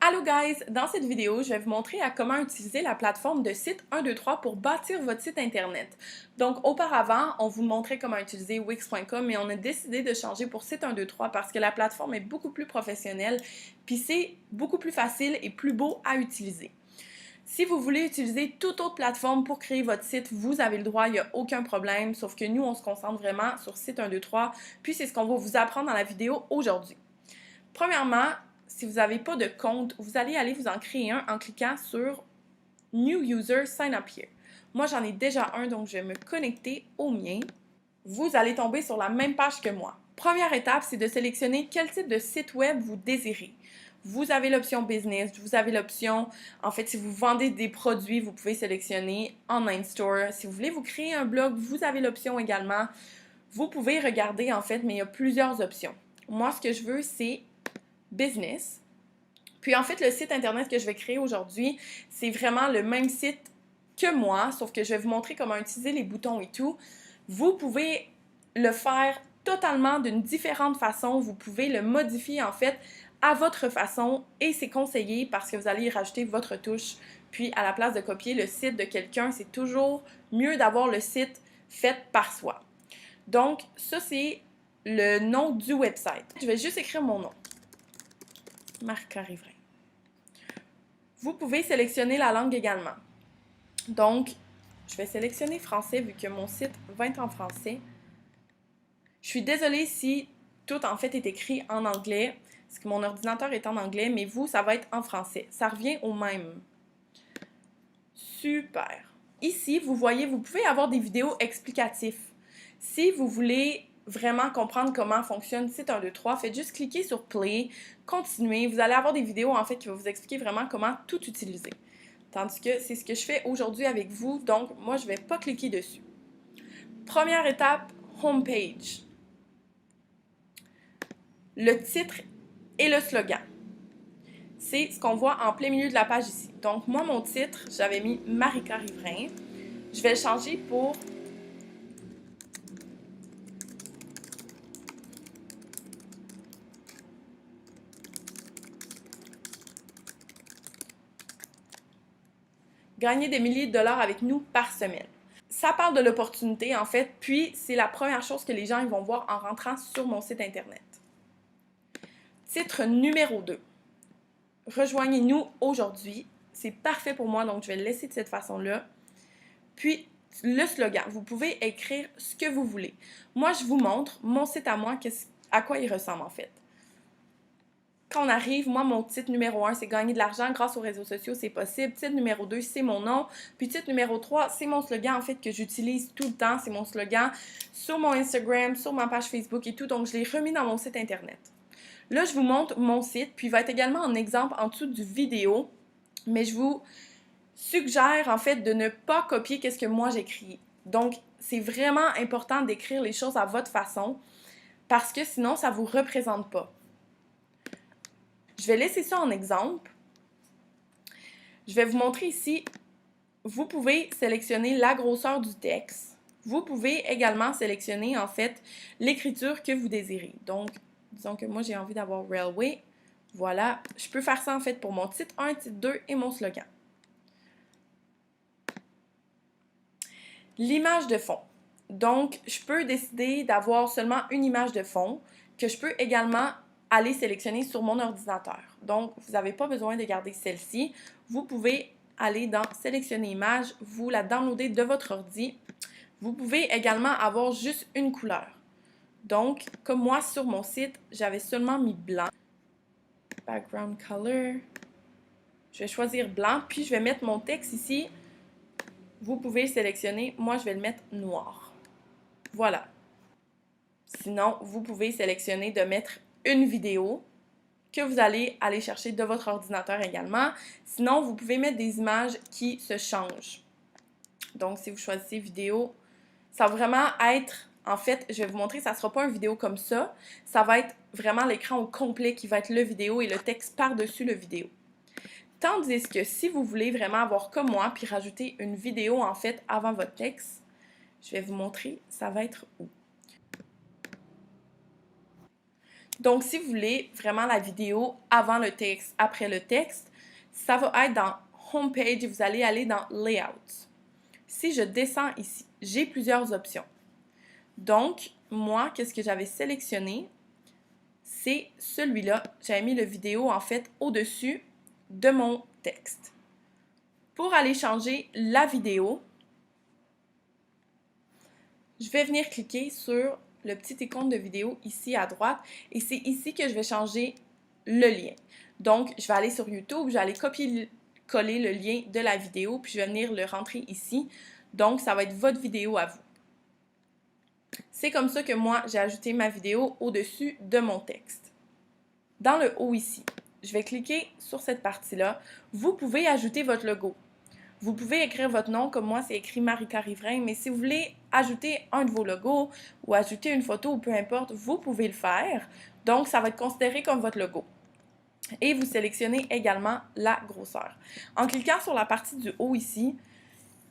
Allô guys! Dans cette vidéo, je vais vous montrer à comment utiliser la plateforme de site 123 pour bâtir votre site internet. Donc auparavant, on vous montrait comment utiliser Wix.com, mais on a décidé de changer pour site 123 parce que la plateforme est beaucoup plus professionnelle, puis c'est beaucoup plus facile et plus beau à utiliser. Si vous voulez utiliser toute autre plateforme pour créer votre site, vous avez le droit, il n'y a aucun problème, sauf que nous, on se concentre vraiment sur site 123, puis c'est ce qu'on va vous apprendre dans la vidéo aujourd'hui. Premièrement, si vous n'avez pas de compte, vous allez aller vous en créer un en cliquant sur New User Sign Up Here. Moi, j'en ai déjà un, donc je vais me connecter au mien. Vous allez tomber sur la même page que moi. Première étape, c'est de sélectionner quel type de site web vous désirez. Vous avez l'option business, vous avez l'option, en fait, si vous vendez des produits, vous pouvez sélectionner online store. Si vous voulez vous créer un blog, vous avez l'option également. Vous pouvez regarder, en fait, mais il y a plusieurs options. Moi, ce que je veux, c'est business. Puis en fait, le site internet que je vais créer aujourd'hui, c'est vraiment le même site que moi, sauf que je vais vous montrer comment utiliser les boutons et tout. Vous pouvez le faire totalement d'une différente façon. Vous pouvez le modifier en fait à votre façon et c'est conseillé parce que vous allez y rajouter votre touche. Puis à la place de copier le site de quelqu'un, c'est toujours mieux d'avoir le site fait par soi. Donc ça, c'est le nom du website. Je vais juste écrire mon nom. Marika Riverain. Vous pouvez sélectionner la langue également. Donc, je vais sélectionner français vu que mon site va être en français. Je suis désolée si tout en fait est écrit en anglais, parce que mon ordinateur est en anglais, mais vous, ça va être en français. Ça revient au même. Super. Ici, vous voyez, vous pouvez avoir des vidéos explicatives. Si vous voulez vraiment comprendre comment fonctionne site 123, faites juste cliquer sur Play, continuez. Vous allez avoir des vidéos en fait qui vont vous expliquer vraiment comment tout utiliser. Tandis que c'est ce que je fais aujourd'hui avec vous, donc moi je ne vais pas cliquer dessus. Première étape, Homepage. Le titre et le slogan. C'est ce qu'on voit en plein milieu de la page ici. Donc moi mon titre, j'avais mis Marika Riverain. Je vais le changer pour gagner des milliers de dollars avec nous par semaine. Ça parle de l'opportunité en fait, puis c'est la première chose que les gens ils vont voir en rentrant sur mon site internet. Titre numéro 2. Rejoignez-nous aujourd'hui. C'est parfait pour moi, donc je vais le laisser de cette façon-là. Puis, le slogan. Vous pouvez écrire ce que vous voulez. Moi, je vous montre mon site à moi, à quoi il ressemble en fait. Quand on arrive, moi, mon titre numéro 1, c'est gagner de l'argent grâce aux réseaux sociaux, c'est possible. Titre numéro 2, c'est mon nom. Puis titre numéro 3, c'est mon slogan, en fait, que j'utilise tout le temps. C'est mon slogan sur mon Instagram, sur ma page Facebook et tout. Donc, je l'ai remis dans mon site Internet. Là, je vous montre mon site, puis il va être également en exemple en dessous du vidéo. Mais je vous suggère, en fait, de ne pas copier ce que moi j'écris. Donc, c'est vraiment important d'écrire les choses à votre façon parce que sinon, ça ne vous représente pas. Je vais laisser ça en exemple. Je vais vous montrer ici, vous pouvez sélectionner la grosseur du texte. Vous pouvez également sélectionner en fait l'écriture que vous désirez. Donc, disons que moi j'ai envie d'avoir Railway. Voilà, je peux faire ça en fait pour mon titre 1, titre 2 et mon slogan. L'image de fond. Donc, je peux décider d'avoir seulement une image de fond que je peux également aller sélectionner sur mon ordinateur. Donc, vous n'avez pas besoin de garder celle-ci. Vous pouvez aller dans Sélectionner image, vous la downloader de votre ordi. Vous pouvez également avoir juste une couleur. Donc, comme moi sur mon site, j'avais seulement mis blanc. Background color. Je vais choisir blanc, puis je vais mettre mon texte ici. Vous pouvez sélectionner, moi je vais le mettre noir. Voilà. Sinon, vous pouvez sélectionner de mettre une vidéo que vous allez aller chercher de votre ordinateur également. Sinon, vous pouvez mettre des images qui se changent. Donc, si vous choisissez vidéo, ça va vraiment être, en fait, je vais vous montrer, ça ne sera pas une vidéo comme ça. Ça va être vraiment l'écran au complet qui va être le vidéo et le texte par-dessus le vidéo. Tandis que si vous voulez vraiment avoir comme moi, puis rajouter une vidéo en fait avant votre texte, je vais vous montrer, ça va être où. Donc, si vous voulez vraiment la vidéo avant le texte, après le texte, ça va être dans Homepage et vous allez aller dans Layout. Si je descends ici, j'ai plusieurs options. Donc, moi, qu'est-ce que j'avais sélectionné? C'est celui-là. J'avais mis le vidéo, en fait, au-dessus de mon texte. Pour aller changer la vidéo, je vais venir cliquer sur le petit icône de vidéo ici à droite et c'est ici que je vais changer le lien. Donc, je vais aller sur YouTube, je vais aller copier-coller le lien de la vidéo puis je vais venir le rentrer ici. Donc, ça va être votre vidéo à vous. C'est comme ça que moi, j'ai ajouté ma vidéo au-dessus de mon texte. Dans le haut ici, je vais cliquer sur cette partie-là. Vous pouvez ajouter votre logo. Vous pouvez écrire votre nom, comme moi, c'est écrit Marika Riverain, mais si vous voulez ajouter un de vos logos ou ajouter une photo ou peu importe, vous pouvez le faire. Donc, ça va être considéré comme votre logo. Et vous sélectionnez également la grosseur. En cliquant sur la partie du haut ici,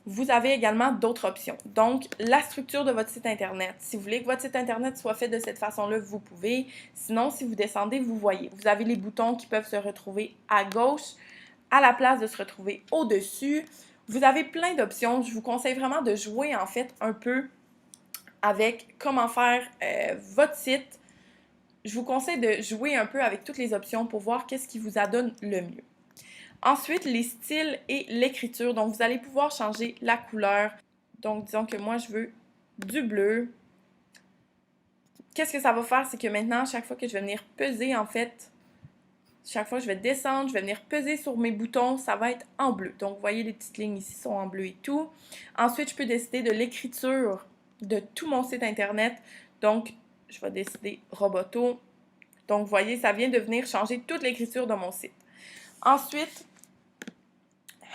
vous avez également d'autres options. Donc, la structure de votre site Internet. Si vous voulez que votre site Internet soit fait de cette façon-là, vous pouvez. Sinon, si vous descendez, vous voyez. Vous avez les boutons qui peuvent se retrouver à gauche, à la place de se retrouver au-dessus. Vous avez plein d'options. Je vous conseille vraiment de jouer, en fait, un peu avec comment faire votre site. Je vous conseille de jouer un peu avec toutes les options pour voir qu'est-ce qui vous adonne le mieux. Ensuite, les styles et l'écriture. Donc, vous allez pouvoir changer la couleur. Donc, disons que moi, je veux du bleu. Qu'est-ce que ça va faire? C'est que maintenant, chaque fois que je vais venir peser, en fait, chaque fois que je vais descendre, je vais venir peser sur mes boutons, ça va être en bleu. Donc, vous voyez, les petites lignes ici sont en bleu et tout. Ensuite, je peux décider de l'écriture de tout mon site Internet. Donc, je vais décider Roboto. Donc, vous voyez, ça vient de venir changer toute l'écriture de mon site. Ensuite,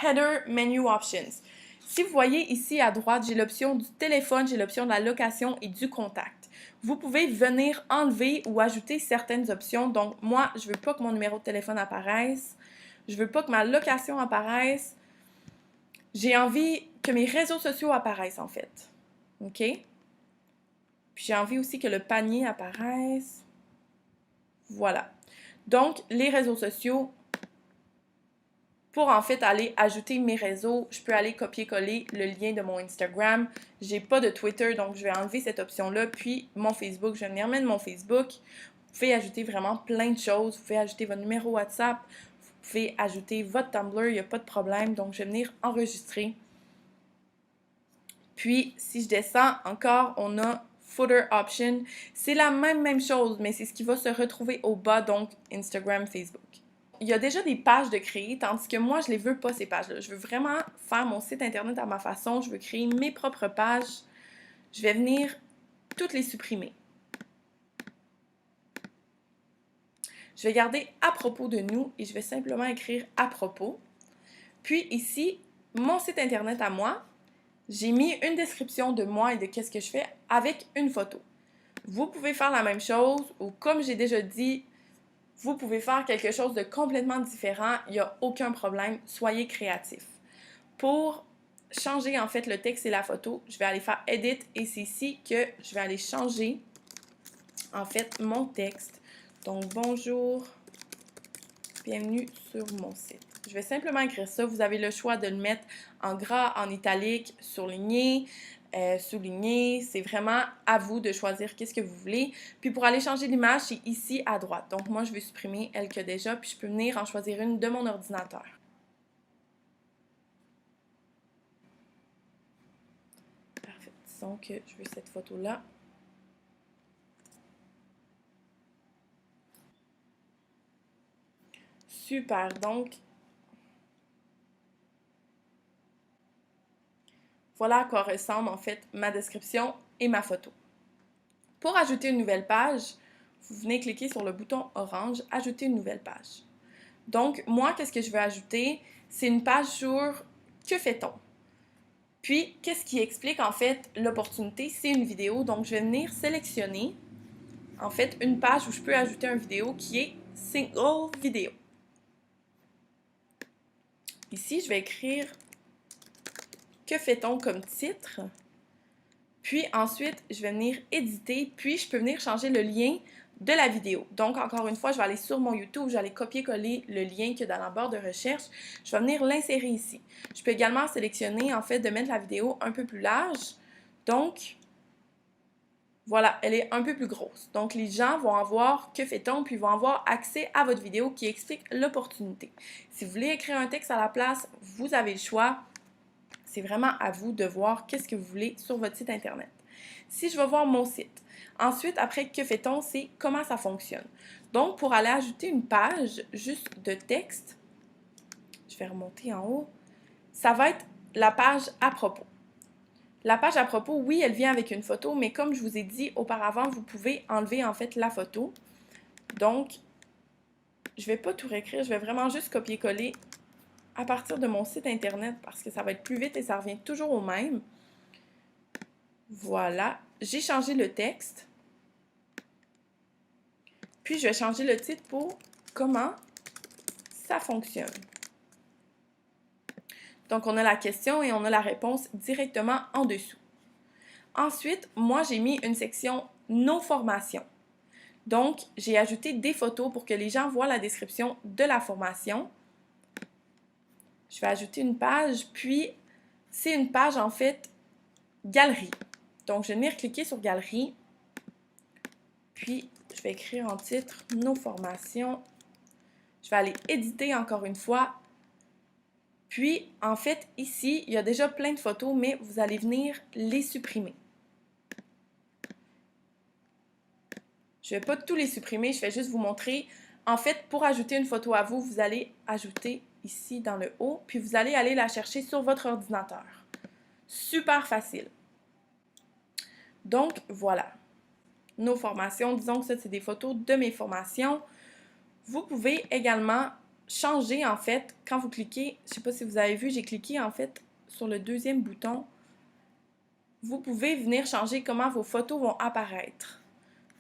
Header Menu Options. Si vous voyez ici à droite, j'ai l'option du téléphone, j'ai l'option de la location et du contact. Vous pouvez venir enlever ou ajouter certaines options. Donc, moi, je ne veux pas que mon numéro de téléphone apparaisse. Je ne veux pas que ma location apparaisse. J'ai envie que mes réseaux sociaux apparaissent, en fait. OK? Puis, j'ai envie aussi que le panier apparaisse. Voilà. Donc, les réseaux sociaux, pour en fait aller ajouter mes réseaux, je peux aller copier-coller le lien de mon Instagram. J'ai pas de Twitter, donc je vais enlever cette option-là. Puis mon Facebook, je vais venir mettre mon Facebook. Vous pouvez ajouter vraiment plein de choses. Vous pouvez ajouter votre numéro WhatsApp. Vous pouvez ajouter votre Tumblr, il n'y a pas de problème. Donc je vais venir enregistrer. Puis si je descends encore, on a Footer Option. C'est la même chose, mais c'est ce qui va se retrouver au bas, donc Instagram, Facebook. Il y a déjà des pages de créer, tandis que moi, je les veux pas, ces pages-là. Je veux vraiment faire mon site Internet à ma façon. Je veux créer mes propres pages. Je vais venir toutes les supprimer. Je vais garder à propos de nous et je vais simplement écrire à propos. Puis ici, mon site Internet à moi, j'ai mis une description de moi et de qu'est-ce que je fais avec une photo. Vous pouvez faire la même chose ou comme j'ai déjà dit, vous pouvez faire quelque chose de complètement différent, il n'y a aucun problème, soyez créatif. Pour changer en fait le texte et la photo, je vais aller faire Edit et c'est ici que je vais aller changer en fait mon texte. Donc bonjour, bienvenue sur mon site. Je vais simplement écrire ça, vous avez le choix de le mettre en gras, en italique, surligné, souligner, c'est vraiment à vous de choisir qu'est-ce que vous voulez. Puis pour aller changer l'image, c'est ici à droite. Donc moi, je vais supprimer elle que déjà, puis je peux venir en choisir une de mon ordinateur. Parfait. Disons que je veux cette photo-là. Super. Donc, voilà à quoi ressemble en fait ma description et ma photo. Pour ajouter une nouvelle page, vous venez cliquer sur le bouton orange « Ajouter une nouvelle page ». Donc, moi, qu'est-ce que je veux ajouter? C'est une page sur « Que fait-on? » Puis, qu'est-ce qui explique en fait l'opportunité? C'est une vidéo, donc je vais venir sélectionner en fait une page où je peux ajouter une vidéo qui est « Single Vidéo ». Ici, je vais écrire « Que fait-on » comme titre. Puis ensuite, je vais venir éditer, puis je peux venir changer le lien de la vidéo. Donc, encore une fois, je vais aller sur mon YouTube, je vais aller copier-coller le lien qu'il y a dans la barre de recherche. Je vais venir l'insérer ici. Je peux également sélectionner, en fait, de mettre la vidéo un peu plus large. Donc, voilà, elle est un peu plus grosse. Donc, les gens vont avoir que fait-on, puis vont avoir accès à votre vidéo qui explique l'opportunité. Si vous voulez écrire un texte à la place, vous avez le choix. C'est vraiment à vous de voir qu'est-ce que vous voulez sur votre site Internet. Si je vais voir mon site, ensuite, après, que fait-on, c'est comment ça fonctionne. Donc, pour aller ajouter une page juste de texte, je vais remonter en haut, ça va être la page à propos. La page à propos, oui, elle vient avec une photo, mais comme je vous ai dit auparavant, vous pouvez enlever en fait la photo. Donc, je ne vais pas tout réécrire, je vais vraiment juste copier-coller à partir de mon site Internet parce que ça va être plus vite et ça revient toujours au même. Voilà, j'ai changé le texte. Puis, je vais changer le titre pour comment ça fonctionne. Donc, on a la question et on a la réponse directement en dessous. Ensuite, moi, j'ai mis une section « Nos formations ». Donc, j'ai ajouté des photos pour que les gens voient la description de la formation. Je vais ajouter une page, puis c'est une page, en fait, galerie. Donc, je vais venir cliquer sur galerie, puis je vais écrire en titre « Nos formations ». Je vais aller éditer encore une fois. Puis, en fait, ici, il y a déjà plein de photos, mais vous allez venir les supprimer. Je ne vais pas tous les supprimer, je vais juste vous montrer. En fait, pour ajouter une photo à vous, vous allez ajouter ici dans le haut, puis vous allez aller la chercher sur votre ordinateur. Super facile. Donc, voilà. Nos formations, disons que ça, c'est des photos de mes formations. Vous pouvez également changer, en fait, quand vous cliquez, je ne sais pas si vous avez vu, j'ai cliqué, en fait, sur le deuxième bouton. Vous pouvez venir changer comment vos photos vont apparaître.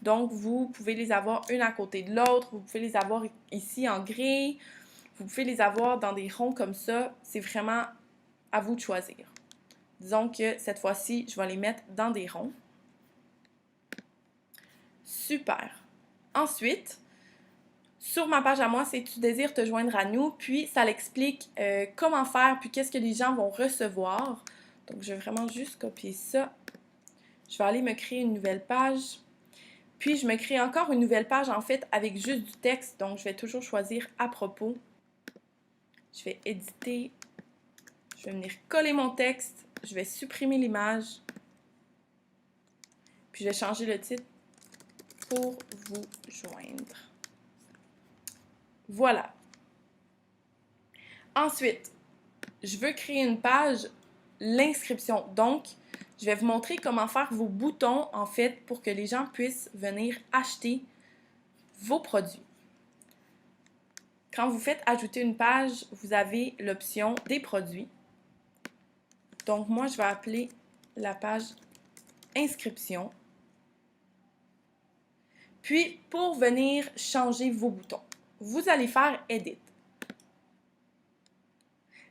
Donc, vous pouvez les avoir une à côté de l'autre, vous pouvez les avoir ici en gris, vous pouvez les avoir dans des ronds comme ça. C'est vraiment à vous de choisir. Disons que cette fois-ci, je vais les mettre dans des ronds. Super. Ensuite, sur ma page à moi, c'est « Tu désires te joindre à nous », puis ça l'explique comment faire, puis qu'est-ce que les gens vont recevoir. Donc, je vais vraiment juste copier ça. Je vais aller me créer une nouvelle page. Puis, je me crée encore une nouvelle page, en fait, avec juste du texte. Donc, je vais toujours choisir « À propos ». Je vais éditer. Je vais venir coller mon texte. Je vais supprimer l'image. Puis, je vais changer le titre pour vous joindre. Voilà. Ensuite, je veux créer une page, l'inscription. Donc, je vais vous montrer comment faire vos boutons, en fait, pour que les gens puissent venir acheter vos produits. Quand vous faites ajouter une page, vous avez l'option des produits. Donc, moi, je vais appeler la page inscription. Puis, pour venir changer vos boutons, vous allez faire Edit.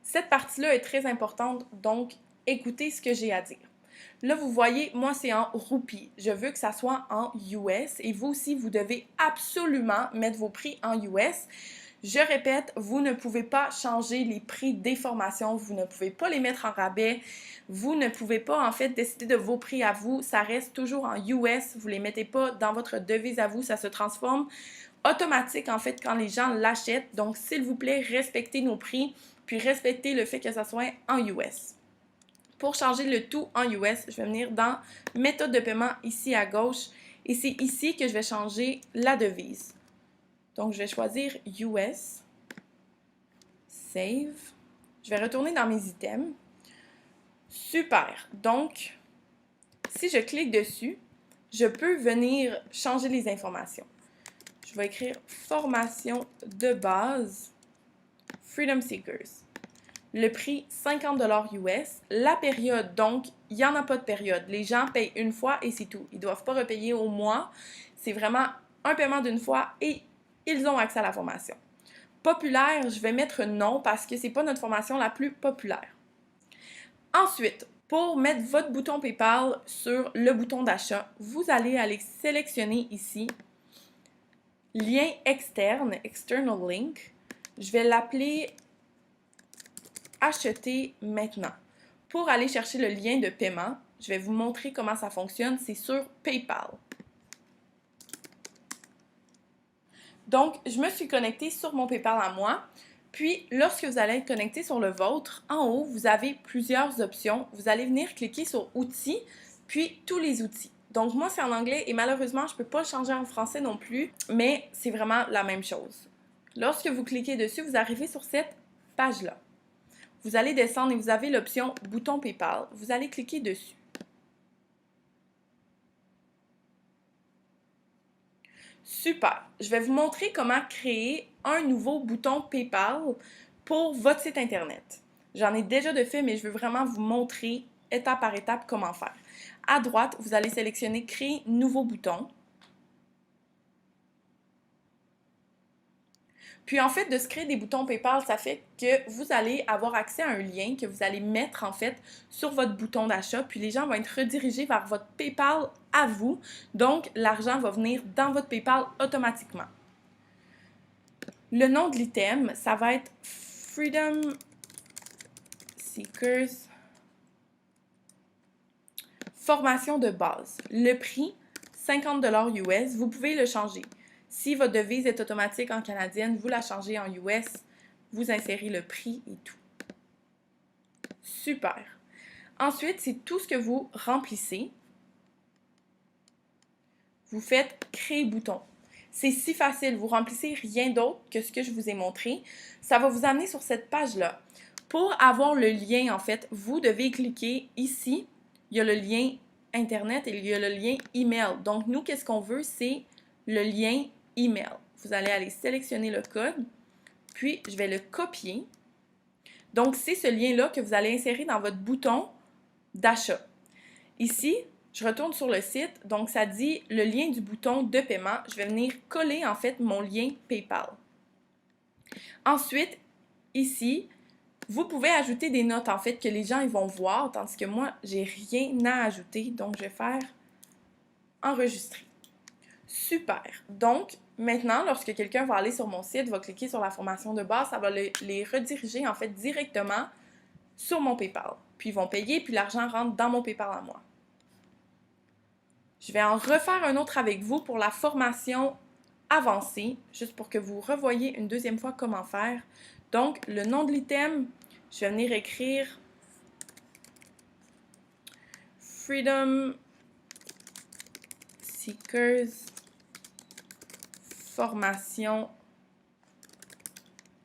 Cette partie-là est très importante, donc écoutez ce que j'ai à dire. Là, vous voyez, moi, c'est en roupies. Je veux que ça soit en US et vous aussi, vous devez absolument mettre vos prix en US. Je répète, vous ne pouvez pas changer les prix des formations, vous ne pouvez pas les mettre en rabais, vous ne pouvez pas en fait décider de vos prix à vous, ça reste toujours en US, vous ne les mettez pas dans votre devise à vous, ça se transforme automatique en fait quand les gens l'achètent. Donc s'il vous plaît, respectez nos prix, puis respectez le fait que ça soit en US. Pour changer le tout en US, je vais venir dans méthode de paiement ici à gauche et c'est ici que je vais changer la devise. Donc, je vais choisir US, Save. Je vais retourner dans mes items. Super. Donc, si je clique dessus, je peux venir changer les informations. Je vais écrire formation de base, Freedom Seekers. Le prix, 50 $ US. La période, donc, il n'y en a pas de période. Les gens payent une fois et c'est tout. Ils ne doivent pas repayer au mois. C'est vraiment un paiement d'une fois et ils ont accès à la formation. Populaire, je vais mettre non parce que ce n'est pas notre formation la plus populaire. Ensuite, pour mettre votre bouton PayPal sur le bouton d'achat, vous allez aller sélectionner ici lien externe, external link. Je vais l'appeler acheter maintenant. Pour aller chercher le lien de paiement, je vais vous montrer comment ça fonctionne. C'est sur PayPal. Donc, je me suis connectée sur mon PayPal à moi. Puis, lorsque vous allez être connecté sur le vôtre, en haut, vous avez plusieurs options. Vous allez venir cliquer sur Outils, puis Tous les outils. Donc, moi, c'est en anglais et malheureusement, je ne peux pas le changer en français non plus, mais c'est vraiment la même chose. Lorsque vous cliquez dessus, vous arrivez sur cette page-là. Vous allez descendre et vous avez l'option Bouton PayPal. Vous allez cliquer dessus. Super! Je vais vous montrer comment créer un nouveau bouton PayPal pour votre site Internet. J'en ai déjà de fait, mais je veux vraiment vous montrer étape par étape comment faire. À droite, vous allez sélectionner Créer nouveau bouton. Puis en fait, de se créer des boutons PayPal, ça fait que vous allez avoir accès à un lien que vous allez mettre en fait sur votre bouton d'achat, puis les gens vont être redirigés vers votre PayPal à vous. Donc, l'argent va venir dans votre PayPal automatiquement. Le nom de l'item, ça va être Freedom Seekers Formation de base. Le prix, 50 $ US. Vous pouvez le changer. Si votre devise est automatique en canadienne, vous la changez en US, vous insérez le prix et tout. Super. Ensuite, c'est tout ce que vous remplissez. Vous faites Créer bouton. C'est si facile, vous remplissez rien d'autre que ce que je vous ai montré. Ça va vous amener sur cette page-là. Pour avoir le lien, en fait, vous devez cliquer ici. Il y a le lien Internet et il y a le lien email. Donc, nous, qu'est-ce qu'on veut? C'est le lien email. Vous allez aller sélectionner le code, puis je vais le copier. Donc, c'est ce lien-là que vous allez insérer dans votre bouton d'achat. Ici, je retourne sur le site, donc ça dit le lien du bouton de paiement. Je vais venir coller en fait mon lien PayPal. Ensuite, ici, vous pouvez ajouter des notes en fait que les gens ils vont voir, tandis que moi, j'ai rien à ajouter, donc je vais faire enregistrer. Super! Donc, maintenant, lorsque quelqu'un va aller sur mon site, va cliquer sur la formation de base, ça va les rediriger en fait directement sur mon PayPal. Puis ils vont payer, puis l'argent rentre dans mon PayPal à moi. Je vais en refaire un autre avec vous pour la formation avancée, juste pour que vous revoyiez une deuxième fois comment faire. Donc, le nom de l'item, je vais venir écrire Freedom Seekers Formation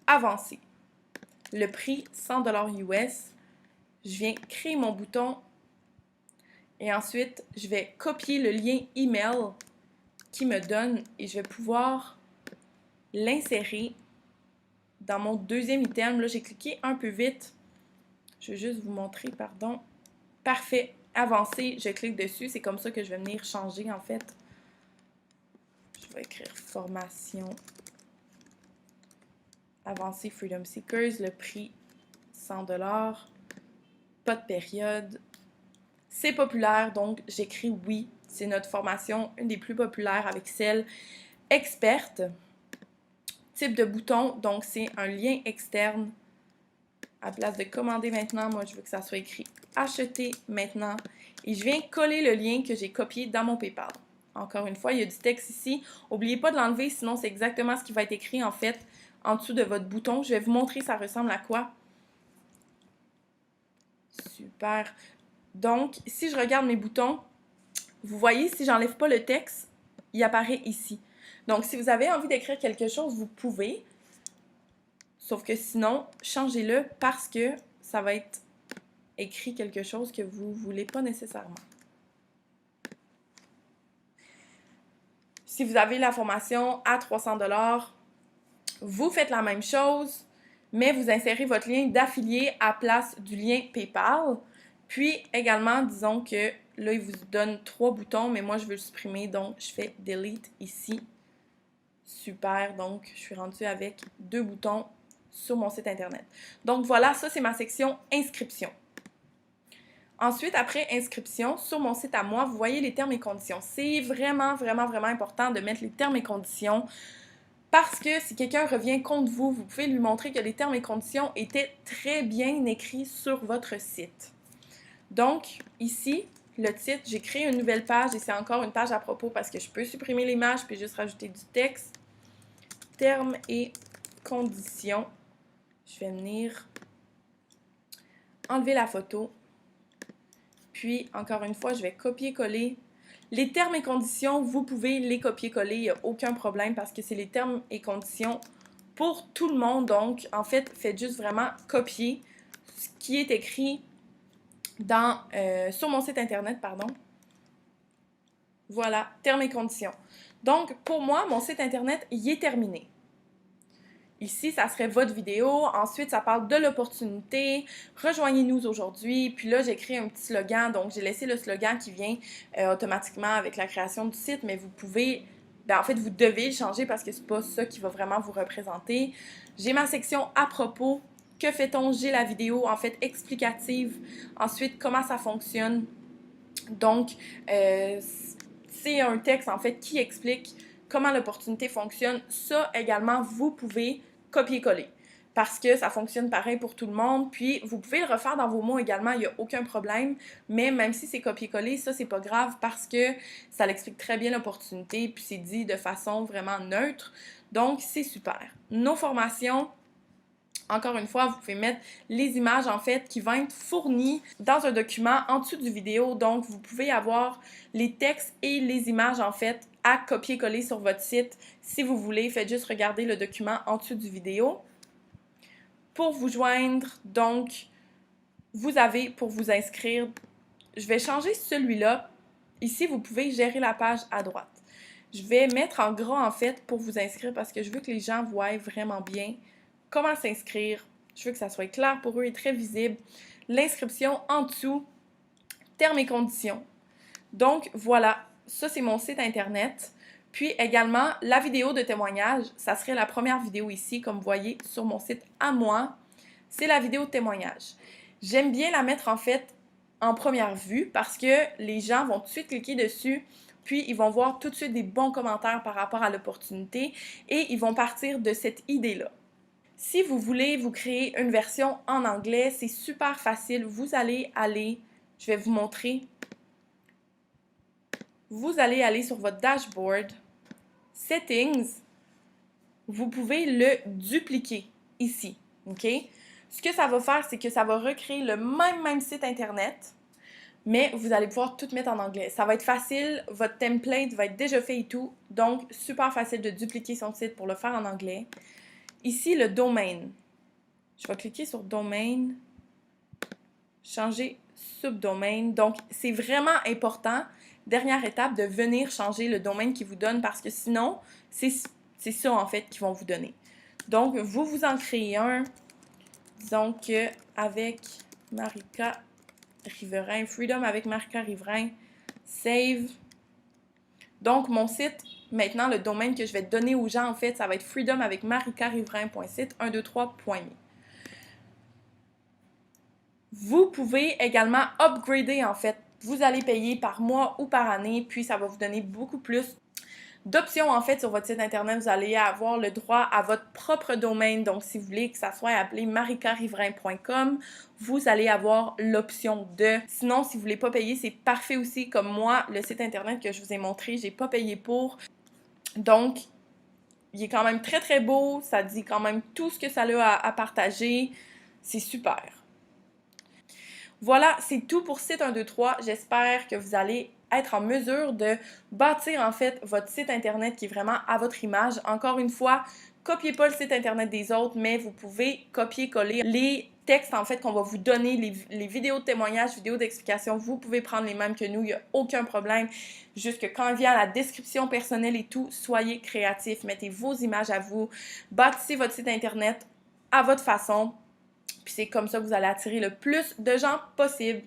avancée. Le prix, 100 $ US. Je viens créer mon bouton et ensuite, je vais copier le lien email qui me donne et je vais pouvoir l'insérer dans mon deuxième item. Là, j'ai cliqué un peu vite. Je vais juste vous montrer, pardon. Parfait. Avancé, je clique dessus. C'est comme ça que je vais venir changer, en fait. Je vais écrire formation avancée Freedom Seekers. Le prix, 100 $. Pas de période. C'est populaire, donc j'écris oui. C'est notre formation, une des plus populaires avec celle experte. Type de bouton, donc c'est un lien externe. À place de commander maintenant, moi je veux que ça soit écrit acheter maintenant. Et je viens coller le lien que j'ai copié dans mon PayPal. Encore une fois, il y a du texte ici. N'oubliez pas de l'enlever, sinon c'est exactement ce qui va être écrit en fait en dessous de votre bouton. Je vais vous montrer ça ressemble à quoi. Super. Donc, si je regarde mes boutons, vous voyez, si j'enlève pas le texte, il apparaît ici. Donc, si vous avez envie d'écrire quelque chose, vous pouvez. Sauf que sinon, changez-le parce que ça va être écrit quelque chose que vous ne voulez pas nécessairement. Si vous avez la formation à 300 $, vous faites la même chose, mais vous insérez votre lien d'affilié à place du lien PayPal. Puis également, disons que là, il vous donne 3 boutons, mais moi, je veux le supprimer, donc je fais Delete ici. Super, donc je suis rendue avec 2 boutons sur mon site Internet. Donc voilà, ça, c'est ma section inscription. Ensuite, après inscription, sur mon site à moi, vous voyez les termes et conditions. C'est vraiment, vraiment, vraiment important de mettre les termes et conditions parce que si quelqu'un revient contre vous, vous pouvez lui montrer que les termes et conditions étaient très bien écrits sur votre site. Donc, ici, le titre, j'ai créé une nouvelle page et c'est encore une page à propos parce que je peux supprimer l'image puis juste rajouter du texte. Termes et conditions. Je vais venir enlever la photo. Puis, encore une fois, je vais copier-coller. Les termes et conditions, vous pouvez les copier-coller, il n'y a aucun problème parce que c'est les termes et conditions pour tout le monde. Donc, en fait, faites juste vraiment copier ce qui est écrit sur mon site internet, pardon. Voilà, termes et conditions. Donc, pour moi, mon site internet, il est terminé. Ici, ça serait votre vidéo. Ensuite, ça parle de l'opportunité. Rejoignez-nous aujourd'hui. Puis là, j'ai créé un petit slogan. Donc, j'ai laissé le slogan qui vient automatiquement avec la création du site. Mais vous pouvez, en fait, vous devez le changer parce que c'est pas ça qui va vraiment vous représenter. J'ai ma section à propos. Que fait-on? J'ai la vidéo, en fait, explicative. Ensuite, comment ça fonctionne. Donc, c'est un texte, en fait, qui explique comment l'opportunité fonctionne. Ça, également, vous pouvez copier-coller parce que ça fonctionne pareil pour tout le monde. Puis, vous pouvez le refaire dans vos mots également, il n'y a aucun problème. Mais même si c'est copier-coller, ça, c'est pas grave parce que ça l'explique très bien l'opportunité. Puis, c'est dit de façon vraiment neutre. Donc, c'est super. Nos formations... Encore une fois, vous pouvez mettre les images en fait qui vont être fournies dans un document en dessous du vidéo. Donc, vous pouvez avoir les textes et les images en fait à copier-coller sur votre site. Si vous voulez, faites juste regarder le document en dessous du vidéo. Pour vous joindre, donc, vous avez pour vous inscrire, je vais changer celui-là. Ici, vous pouvez gérer la page à droite. Je vais mettre en gras en fait pour vous inscrire parce que je veux que les gens voient vraiment bien comment s'inscrire. Je veux que ça soit clair pour eux et très visible. L'inscription en dessous, termes et conditions. Donc, voilà, ça c'est mon site internet. Puis également, la vidéo de témoignage, ça serait la première vidéo ici, comme vous voyez sur mon site à moi. C'est la vidéo de témoignage. J'aime bien la mettre en fait en première vue parce que les gens vont tout de suite cliquer dessus, puis ils vont voir tout de suite des bons commentaires par rapport à l'opportunité et ils vont partir de cette idée-là. Si vous voulez vous créer une version en anglais, c'est super facile. Vous allez aller, je vais vous montrer. Vous allez aller sur votre dashboard, Settings. Vous pouvez le dupliquer ici, OK? Ce que ça va faire, c'est que ça va recréer le même site internet, mais vous allez pouvoir tout mettre en anglais. Ça va être facile, votre template va être déjà fait et tout, donc super facile de dupliquer son site pour le faire en anglais. Ici, le domaine. Je vais cliquer sur domaine, changer subdomaine. Donc, c'est vraiment important, dernière étape, de venir changer le domaine qu'ils vous donnent parce que sinon, c'est ça en fait qu'ils vont vous donner. Donc, vous en créez un. Disons que avec Marika Riverain, Freedom avec Marika Riverain, save. Donc, mon site, maintenant, le domaine que je vais donner aux gens, en fait, ça va être freedom avec marikariverain.site 123.me. Vous pouvez également upgrader en fait. Vous allez payer par mois ou par année, puis ça va vous donner beaucoup plus d'options en fait sur votre site internet. Vous allez avoir le droit à votre propre domaine. Donc, si vous voulez que ça soit appelé marikariverain.com, vous allez avoir l'option de. Sinon, si vous voulez pas payer, c'est parfait aussi. Comme moi, le site internet que je vous ai montré, j'ai pas payé pour. Donc, il est quand même très très beau. Ça dit quand même tout ce que ça a à partager. C'est super. Voilà, c'est tout pour Site 123. J'espère que vous allez être en mesure de bâtir en fait votre site internet qui est vraiment à votre image. Encore une fois, copiez pas le site internet des autres, mais vous pouvez copier-coller les textes en fait qu'on va vous donner, les vidéos de témoignages, vidéos d'explication. Vous pouvez prendre les mêmes que nous, il n'y a aucun problème. Juste que quand il vient à la description personnelle et tout, soyez créatifs, mettez vos images à vous, bâtissez votre site internet à votre façon. Puis c'est comme ça que vous allez attirer le plus de gens possible.